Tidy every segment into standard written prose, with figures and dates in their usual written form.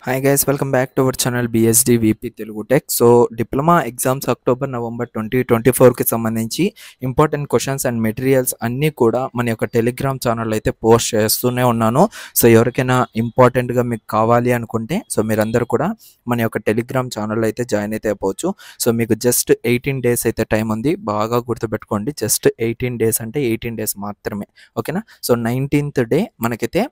Hi guys, welcome back to our channel BSD VP Telugu tech. So diploma exams October November 2024కి సంబంధించి important questions and materials అన్నీ కూడా మన యొక్క Telegram channel అయితే పోస్ట్ చేస్తూనే ఉన్నాను. సో ఎవరికైనా ఇంపార్టెంట్గా మీకు కావాలి అనుకుంటే సో మీరందరూ కూడా మన యొక్క టెలిగ్రామ్ ఛానల్ అయితే జాయిన్ అయితే అయిపోవచ్చు. సో మీకు జస్ట్ 18 డేస్ అయితే టైం ఉంది. బాగా గుర్తుపెట్టుకోండి, జస్ట్ 18 డేస్ అంటే 18 డేస్ మాత్రమే. ఓకేనా? సో 19th డే మనకైతే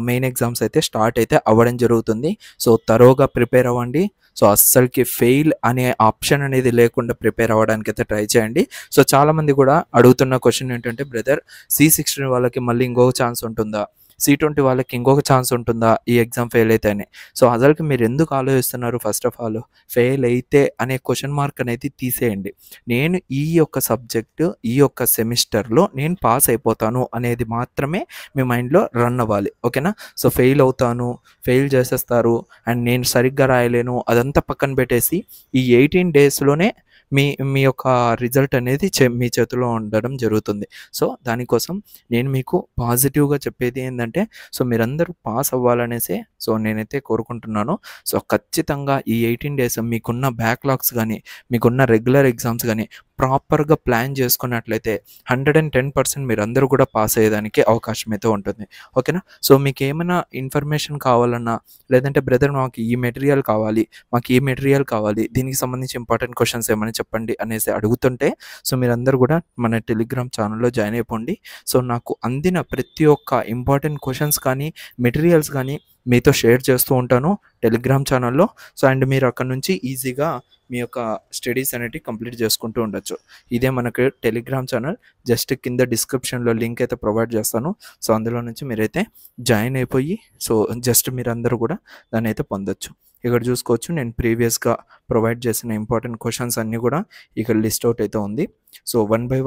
మెయిన్ ఎగ్జామ్స్ అయితే స్టార్ట్ అయితే అవ్వడం జరుగుతుంది. సో తరోగా ప్రిపేర్ అవ్వండి. సో అస్సలకి ఫెయిల్ అనే ఆప్షన్ అనేది లేకుండా ప్రిపేర్ అవ్వడానికి అయితే ట్రై చేయండి. సో చాలామంది కూడా అడుగుతున్న క్వశ్చన్ ఏంటంటే, బ్రదర్ C16 వాళ్ళకి మళ్ళీ ఇంకొక ఛాన్స్ ఉంటుందా, C20 వాళ్ళకి ఇంకొక ఛాన్స్ ఉంటుందా ఈ ఎగ్జామ్ ఫెయిల్ అయితే అని. సో అసలుకి మీరు ఎందుకు ఆలోచిస్తున్నారు? ఫస్ట్ ఆఫ్ ఆల్ ఫెయిల్ అయితే అనే క్వశ్చన్ మార్క్ అనేది తీసేయండి. నేను ఈ యొక్క సబ్జెక్టు ఈ యొక్క సెమిస్టర్లో నేను పాస్ అయిపోతాను అనేది మాత్రమే మీ మైండ్లో రన్ అవ్వాలి. ఓకేనా? సో ఫెయిల్ అవుతాను, ఫెయిల్ చేసేస్తారు అండ్ నేను సరిగ్గా రాయలేను అదంతా పక్కన పెట్టేసి ఈ 18 డేస్లోనే మీ మీ యొక్క రిజల్ట్ అనేది మీ చేతిలో ఉండడం జరుగుతుంది. సో దానికోసం నేను మీకు పాజిటివ్గా చెప్పేది ఏంటంటే, సో మీరందరూ పాస్ అవ్వాలనేసే సో నేనైతే కోరుకుంటున్నాను. సో ఖచ్చితంగా ఈ 18 డేస్ మీకున్న బ్యాక్లాగ్స్ కానీ మీకున్న రెగ్యులర్ ఎగ్జామ్స్ కానీ ప్రాపర్గా ప్లాన్ చేసుకున్నట్లయితే 110% మీరందరూ కూడా పాస్ అయ్యేదానికి అవకాశం అయితే ఉంటుంది. ఓకేనా? సో మీకు ఏమైనా ఇన్ఫర్మేషన్ కావాలన్నా, లేదంటే బ్రదర్ మాకు ఈ మెటీరియల్ కావాలి, మాకు ఈ మెటీరియల్ కావాలి, దీనికి సంబంధించి ఇంపార్టెంట్ క్వశ్చన్స్ ఏమైనా చెప్పండి అనేసి అడుగుతుంటే సో మీరందరూ కూడా మన టెలిగ్రామ్ ఛానల్లో జాయిన్ అయిపోండి. సో నాకు అందిన ప్రతి ఒక్క ఇంపార్టెంట్ క్వశ్చన్స్ కానీ మెటీరియల్స్ కానీ మీతో షేర్ చేస్తూ ఉంటాను టెలిగ్రామ్ ఛానల్లో. సో అండ్ మీరు అక్కడ నుంచి ఈజీగా మీ యొక్క స్టడీస్ అనేవి కంప్లీట్ చేసుకుంటూ ఉండొచ్చు. ఇదే మనకు టెలిగ్రామ్ ఛానల్. జస్ట్ కింద డిస్క్రిప్షన్లో లింక్ అయితే ప్రొవైడ్ చేస్తాను. సో అందులో నుంచి మీరైతే జాయిన్ అయిపోయి సో జస్ట్ మీరందరూ కూడా దాన్ని అయితే పొందొచ్చు. ఇక్కడ చూసుకోవచ్చు, నేను ప్రీవియస్గా ప్రొవైడ్ చేసిన ఇంపార్టెంట్ క్వశ్చన్స్ అన్నీ కూడా ఇక్కడ లిస్ట్ అవుట్ అయితే ఉంది. సో వన్ బై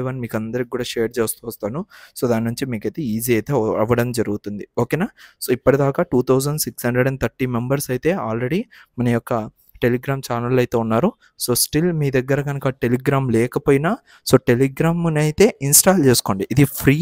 వన్ మీకు అందరికి కూడా షేర్ చేస్తూ వస్తాను. సో దాని నుంచి మీకైతే ఈజీ అయితే అవ్వడం జరుగుతుంది. ఓకేనా? సో ఇప్పటిదాకా 2630 మెంబర్స్ అయితే ఆల్రెడీ మన యొక్క టెలిగ్రామ్ ఛానల్ అయితే ఉన్నారు. సో స్టిల్ మీ దగ్గర కనుక టెలిగ్రామ్ లేకపోయినా సో టెలిగ్రామ్ని అయితే ఇన్స్టాల్ చేసుకోండి. ఇది ఫ్రీ